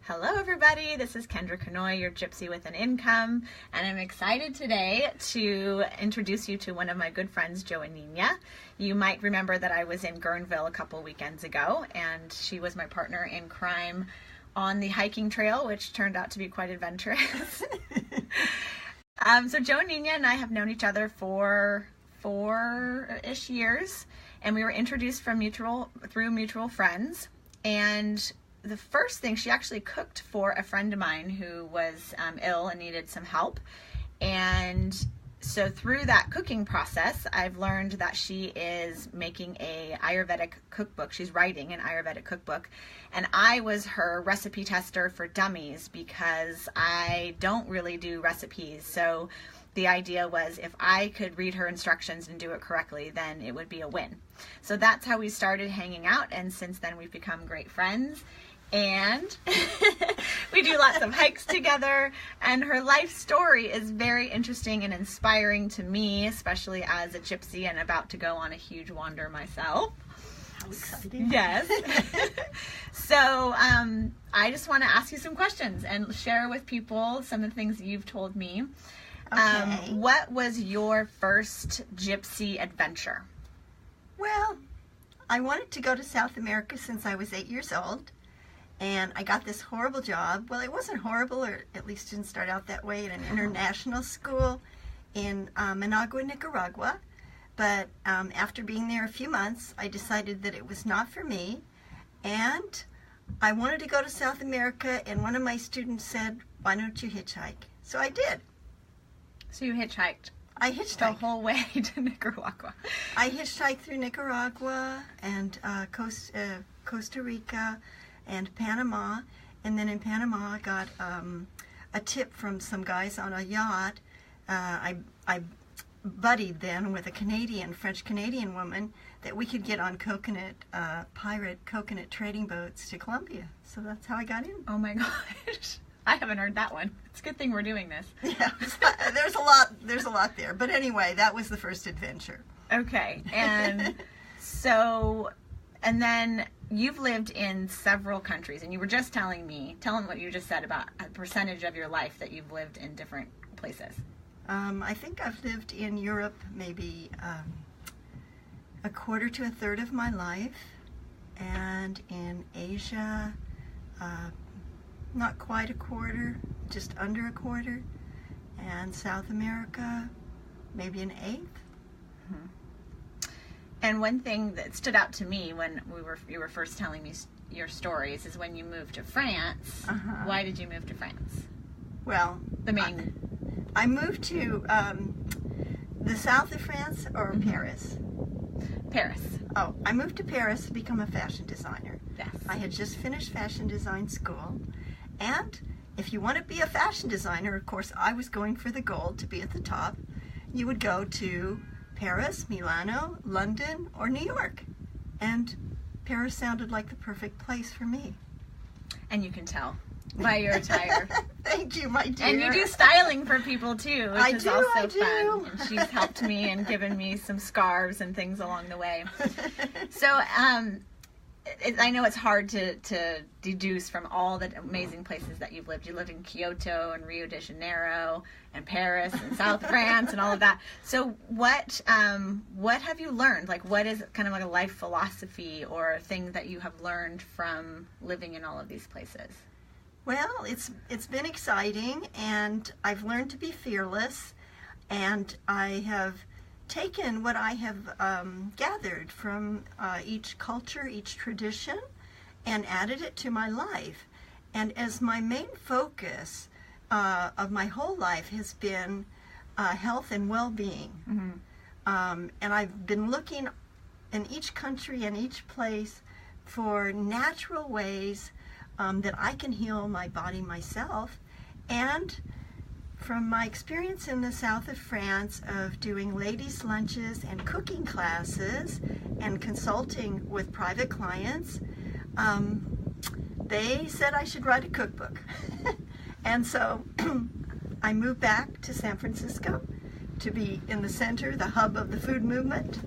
Hello everybody, this is Kendra Kanoy, your Gypsy with an Income, and I'm excited today to introduce you to one of my good friends, Joaninha. You might remember that I was in Guerneville a couple weekends ago, and she was my partner in crime on the hiking trail, which turned out to be quite adventurous. So Joaninha and I have known each other for four-ish years, and we were introduced through mutual friends. And the first thing, she actually cooked for a friend of mine who was ill and needed some help. And so through that cooking process, I've learned that she is making a Ayurvedic cookbook. She's writing an Ayurvedic cookbook. And I was her recipe tester for dummies because I don't really do recipes. So the idea was if I could read her instructions and do it correctly, then it would be a win. So that's how we started hanging out. And since then, we've become great friends. And we do lots of hikes together, and her life story is very interesting and inspiring to me, especially as a gypsy and about to go on a huge wander myself. How exciting. Yes. So I just want to ask you some questions and share with people some of the things you've told me. Okay. What was your first gypsy adventure? Well, I wanted to go to South America since I was 8 years old. And I got this horrible job. Well, it wasn't horrible, or at least didn't start out that way, at an international school in Managua, Nicaragua. But after being there a few months, I decided that it was not for me. And I wanted to go to South America, and one of my students said, "Why don't you hitchhike?" So I did. So you hitchhiked? I hitchhiked. The whole way to Nicaragua. I hitchhiked through Nicaragua and Costa Rica and Panama, and then in Panama I got a tip from some guys on a yacht. I buddied then with a French-Canadian woman that we could get on pirate coconut trading boats to Colombia. So that's how I got in. Oh my gosh. I haven't heard that one. It's a good thing we're doing this. Yeah, there's a lot there. But anyway, that was the first adventure. Okay. And and then you've lived in several countries, and you were just telling what you just said about a percentage of your life that you've lived in different places. I think I've lived in Europe maybe a quarter to a third of my life, and in Asia, not quite a quarter, just under a quarter, and South America, maybe an eighth. Mm-hmm. And one thing that stood out to me when you were first telling me your stories is when you moved to France. Uh-huh. Why did you move to France? Well, I moved to the south of France or Mm-hmm. Paris? Paris. Oh, I moved to Paris to become a fashion designer. Yes. I had just finished fashion design school, and if you want to be a fashion designer, of course, I was going for the gold to be at the top. You would go to Paris, Milano, London, or New York. And Paris sounded like the perfect place for me. And you can tell by your attire. Thank you, my dear. And you do styling for people too, which is also I do. fun. And she's helped me and given me some scarves and things along the way. So I know it's hard to deduce from all the amazing places that you've lived. You lived in Kyoto and Rio de Janeiro and Paris and South France and all of that. So what have you learned? Like, what is kind of like a life philosophy or a thing that you have learned from living in all of these places? Well, it's been exciting, and I've learned to be fearless, and I have taken what I have gathered from each culture, each tradition, and added it to my life. And as my main focus of my whole life has been health and well-being. Mm-hmm. And I've been looking in each country and each place for natural ways that I can heal my body myself. And from my experience in the south of France of doing ladies' lunches and cooking classes and consulting with private clients, they said I should write a cookbook. And so I moved back to San Francisco to be in the center, the hub of the food movement.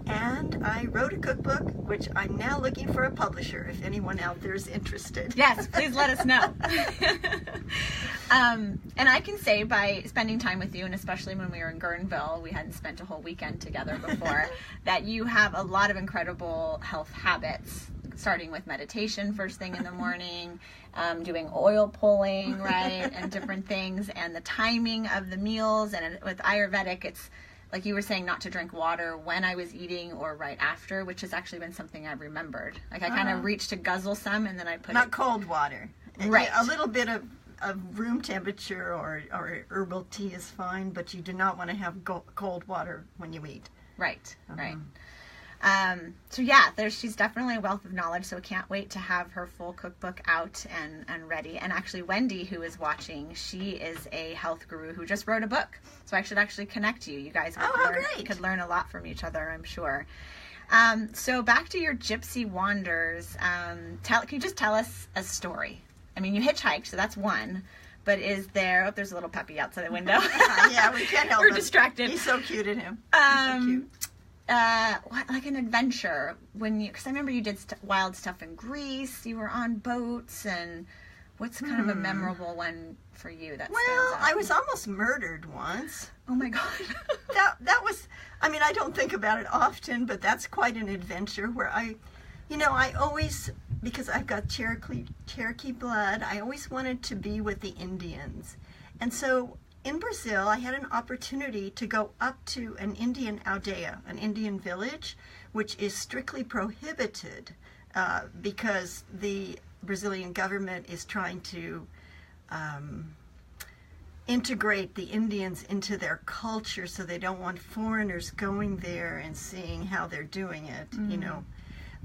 and I wrote a cookbook, which I'm now looking for a publisher if anyone out there is interested. Yes, please let us know. And I can say by spending time with you, and especially when we were in Guerneville, we hadn't spent a whole weekend together before, that you have a lot of incredible health habits, starting with meditation first thing in the morning, doing oil pulling, right, and different things, and the timing of the meals. And with Ayurvedic, it's like you were saying, not to drink water when I was eating or right after, which has actually been something I've remembered. Like I kind of reached to guzzle some, and then I put not cold water. Right. A little bit of room temperature or herbal tea is fine, but you do not want to have cold water when you eat. Right, right. So yeah, she's definitely a wealth of knowledge, so I can't wait to have her full cookbook out and ready. And actually Wendy, who is watching, she is a health guru who just wrote a book. So I should actually connect you. You guys could learn a lot from each other, I'm sure. So back to your Gypsy wanders. Can you just tell us a story? I mean, you hitchhiked, so that's one. But is there... Oh, there's a little puppy outside the window. Yeah, we can't help We're him. distracted. He's so cute at him. He's so cute. Like an adventure because I remember you did wild stuff in Greece. You were on boats, and what's kind of a memorable one for you? I was almost murdered once. Oh my God. that was. I mean, I don't think about it often, but that's quite an adventure where I always, because I've got Cherokee blood, I always wanted to be with the Indians, and so. In Brazil, I had an opportunity to go up to an Indian aldea, an Indian village, which is strictly prohibited because the Brazilian government is trying to integrate the Indians into their culture, so they don't want foreigners going there and seeing how they're doing it, you know.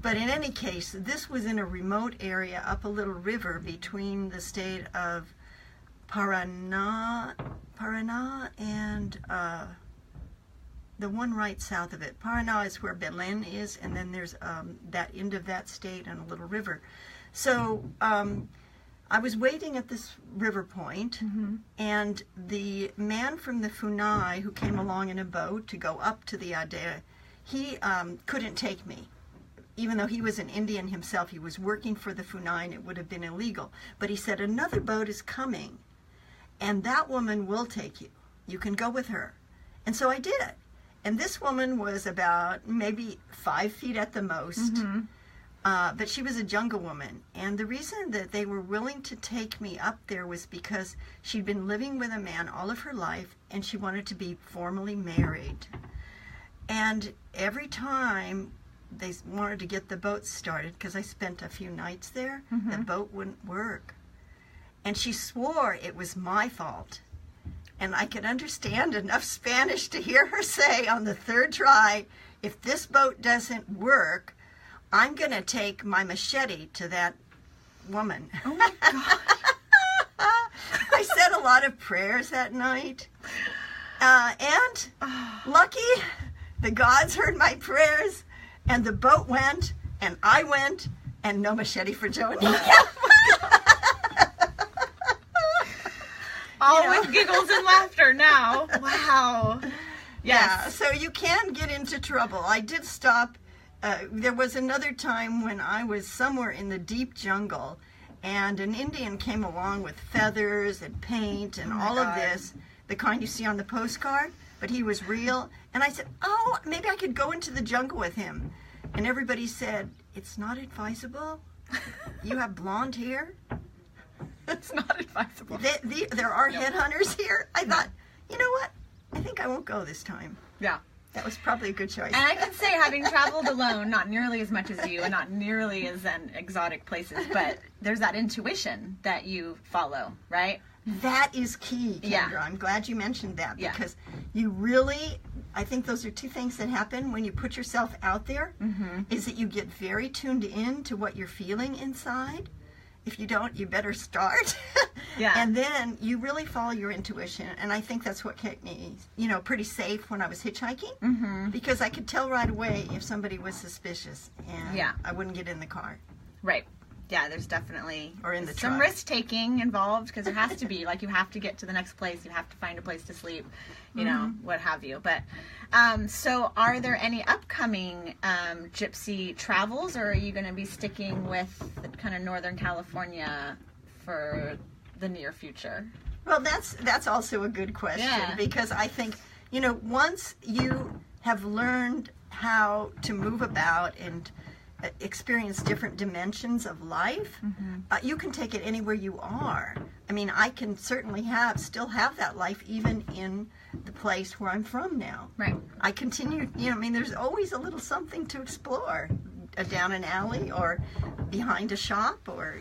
But in any case, this was in a remote area up a little river between the state of Paraná and the one right south of it. Paraná is where Belém is, and then there's that end of that state and a little river. So I was waiting at this river point, and the man from the Funai who came along in a boat to go up to the aldea, he couldn't take me. Even though he was an Indian himself, he was working for the Funai, and it would have been illegal. But he said, another boat is coming, and that woman will take you. You can go with her. And so I did. And this woman was about maybe 5 feet at the most. But she was a jungle woman. And the reason that they were willing to take me up there was because she'd been living with a man all of her life, and she wanted to be formally married. And every time they wanted to get the boat started, because I spent a few nights there, the boat wouldn't work. And she swore it was my fault. And I could understand enough Spanish to hear her say on the third try, if this boat doesn't work, I'm going to take my machete to that woman. Oh my God. I said a lot of prayers that night. And lucky, the gods heard my prayers, and the boat went, and I went, and no machete for Joaninha. All with giggles and laughter now. Wow. Yes. Yeah, so you can get into trouble. I did stop. There was another time when I was somewhere in the deep jungle, and an Indian came along with feathers and paint and all of this, the kind you see on the postcard, but he was real. And I said, oh, maybe I could go into the jungle with him. And everybody said, it's not advisable. You have blonde hair. It's not advisable. There are headhunters here. I thought, you know what? I think I won't go this time. Yeah. That was probably a good choice. And I can say, having traveled alone, not nearly as much as you, and not nearly as in exotic places, but there's that intuition that you follow, right? That is key, Kendra. Yeah. I'm glad you mentioned that, because you really, I think those are two things that happen when you put yourself out there, is that you get very tuned in to what you're feeling inside. If you don't, you better start. Yeah. And then you really follow your intuition. And I think that's what kept me, pretty safe when I was hitchhiking. Because I could tell right away if somebody was suspicious, and I wouldn't get in the car. Right. there's definitely Or in the some truck. risk taking involved, because there has to be, like, you have to get to the next place, you have to find a place to sleep, you know, what have you. But so are there any upcoming Gypsy travels, or are you going to be sticking with kind of Northern California for the near future? Well, that's also a good question, Yeah. because I think, you know, once you have learned how to move about and experience different dimensions of life, you can take it anywhere you are. I mean, I can certainly still have that life even in the place where I'm from now. Right. I continue, you know, I mean, there's always a little something to explore, down an alley or behind a shop, or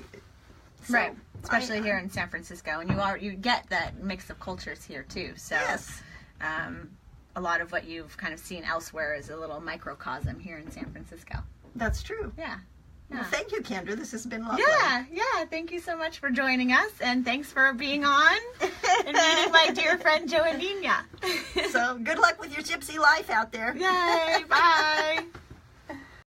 so Right. Especially here in San Francisco, and you get that mix of cultures here too. So Yes. A lot of what you've kind of seen elsewhere is a little microcosm here in San Francisco. That's true. Yeah. Well, thank you, Kendra. This has been lovely. Yeah. Thank you so much for joining us, and thanks for being on and meeting my dear friend Joaninha. So good luck with your gypsy life out there. Yay! Bye.